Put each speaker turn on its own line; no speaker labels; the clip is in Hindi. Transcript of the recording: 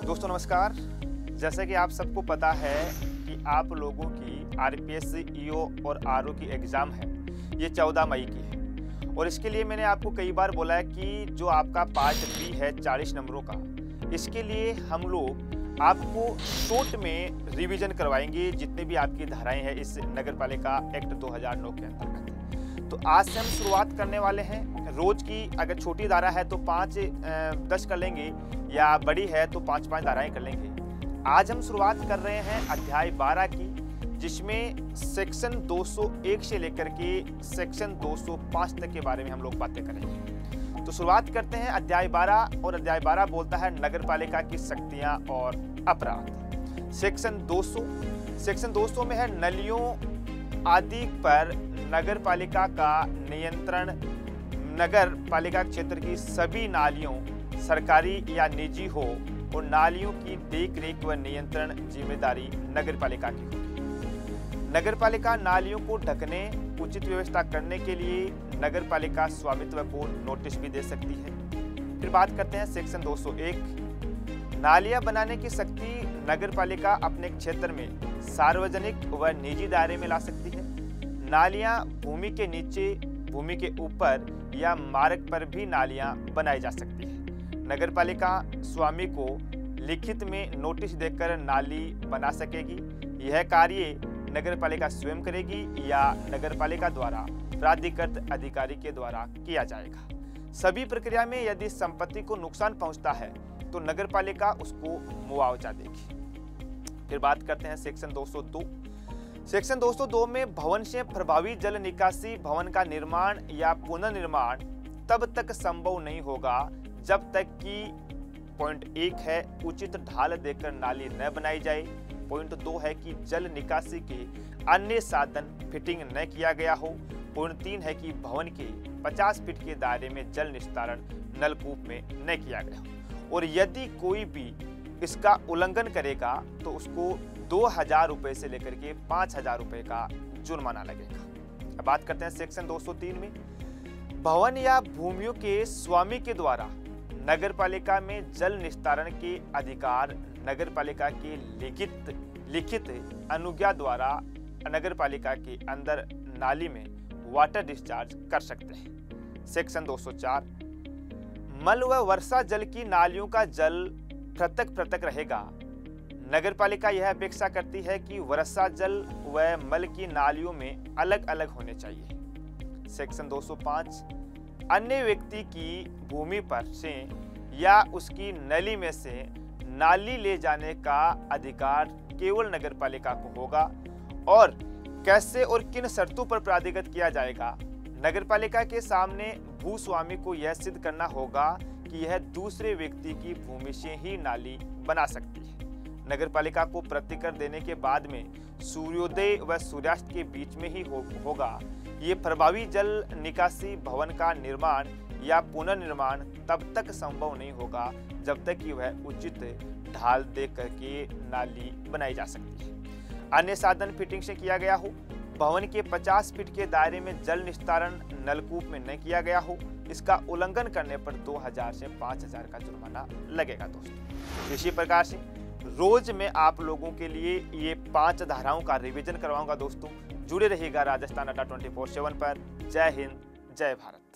दोस्तों नमस्कार। जैसे कि आप सबको पता है कि आप लोगों की आरपीएस, ईओ और आरओ की एग्ज़ाम है, ये 14 मई की है। और इसके लिए मैंने आपको कई बार बोला है कि जो आपका पार्ट बी है 40 नंबरों का, इसके लिए हम लोग आपको शॉर्ट में रिवीजन करवाएंगे जितने भी आपकी धाराएं हैं इस नगरपालिका एक्ट 2009 के अंतर्गत। तो आज से हम शुरुआत करने वाले हैं। रोज की अगर छोटी धारा है तो 5-10 कर लेंगे, या बड़ी है तो 5-5 धाराएं कर लेंगे। आज हम शुरुआत कर रहे हैं अध्याय 12 की, जिसमें सेक्शन 201 से लेकर के सेक्शन 205 तक के बारे में हम लोग बातें करेंगे। तो शुरुआत करते हैं अध्याय 12, और अध्याय 12 बोलता है नगरपालिका की शक्तियां और अपराध। सेक्शन 200 में है नलियों आदि पर नगरपालिका का नियंत्रण। नगर पालिका क्षेत्र की सभी नालियों सरकारी या निजी हो और नालियों की देखरेख व नियंत्रण जिम्मेदारी नगरपालिका की होगी। नगरपालिका नालियों को ढकने, उचित व्यवस्था करने के लिए नगरपालिका स्वामित्व को नोटिस भी दे सकती है। फिर बात करते हैं सेक्शन 201। नालियां बनाने की शक्ति नगरपालिका अपने क्षेत्र में सार्वजनिक व निजी दायरे में ला सकती है। नालियां भूमि के नीचे, भूमि के ऊपर या मार्ग पर भी नालियां बनाई जा सकती है। नगरपालिका स्वामी को लिखित में नोटिस देकर नाली बना सकेगी। यह कार्य नगरपालिका स्वयं करेगी या नगरपालिका द्वारा प्राधिकृत अधिकारी के द्वारा किया जाएगा। सभी प्रक्रिया में यदि संपत्ति को नुकसान पहुंचता है तो नगरपालिका उसको मुआवजा देगी। फिर बात करते हैं सेक्शन 202। सेक्शन 202 में भवन से प्रभावी जल निकासी भवन का निर्माण या पुनर्निर्माण तब तक संभव नहीं होगा जब तक कि पॉइंट 1 है उचित ढाल देकर नाली न बनाई जाए। पॉइंट 2 है कि जल निकासी के अन्य साधन फिटिंग न किया गया हो। पॉइंट 3 है कि भवन के 50 फीट के दायरे में जल निस्तारण नलकूप में न किया गया हो, और यदि कोई भी इसका उल्लंघन करेगा तो उसको 2000 रुपए से लेकर के 5000 रुपए का जुर्माना लगेगा। अब बात करते हैं सेक्शन 203 में। भवन या भूमियों के स्वामी के द्वारा नगरपालिका में जल निस्तारण के अधिकार नगरपालिका के लिखित अनुज्ञा द्वारा नगरपालिका के अंदर नाली में वाटर डिस्चार्ज कर सकते हैं। सेक्शन 204। मल व वर्षा जल की नालियों का जल पृथक पृथक रहेगा। नगरपालिका यह अपेक्षा करती है कि वर्षा जल व मल की नालियों में अलग अलग होने चाहिए। सेक्शन 205। अन्य व्यक्ति की भूमि पर से या उसकी नली में से नाली ले जाने का अधिकार केवल नगरपालिका को होगा, और कैसे और किन शर्तों पर प्राधिकृत किया जाएगा। नगरपालिका के सामने भूस्वामी को यह सिद्ध करना होगा कि यह दूसरे व्यक्ति की भूमि से ही नाली बना सकती है। नगरपालिका को प्रतिकर देने के बाद में सूर्योदय व सूर्यास्त के बीच में ही होगा। ये प्रभावी जल निकासी भवन का निर्माण या पुनर्निर्माण तब तक संभव नहीं होगा जब तक कि वह उचित ढाल दे करके नाली बनाई जा सकती है। अन्य साधन फिटिंग से किया गया हो। भवन के 50 फीट के दायरे में जल निस्तारण नलकूप में न किया गया हो। इसका उल्लंघन करने पर 2000 से 5000 का जुर्माना लगेगा। दोस्तों इसी प्रकार से रोज मैं आप लोगों के लिए ये 5 धाराओं का रिवीजन करवाऊंगा। दोस्तों जुड़े रहिएगा राजस्थान अड्डा 24/7 पर। जय हिंद, जय भारत।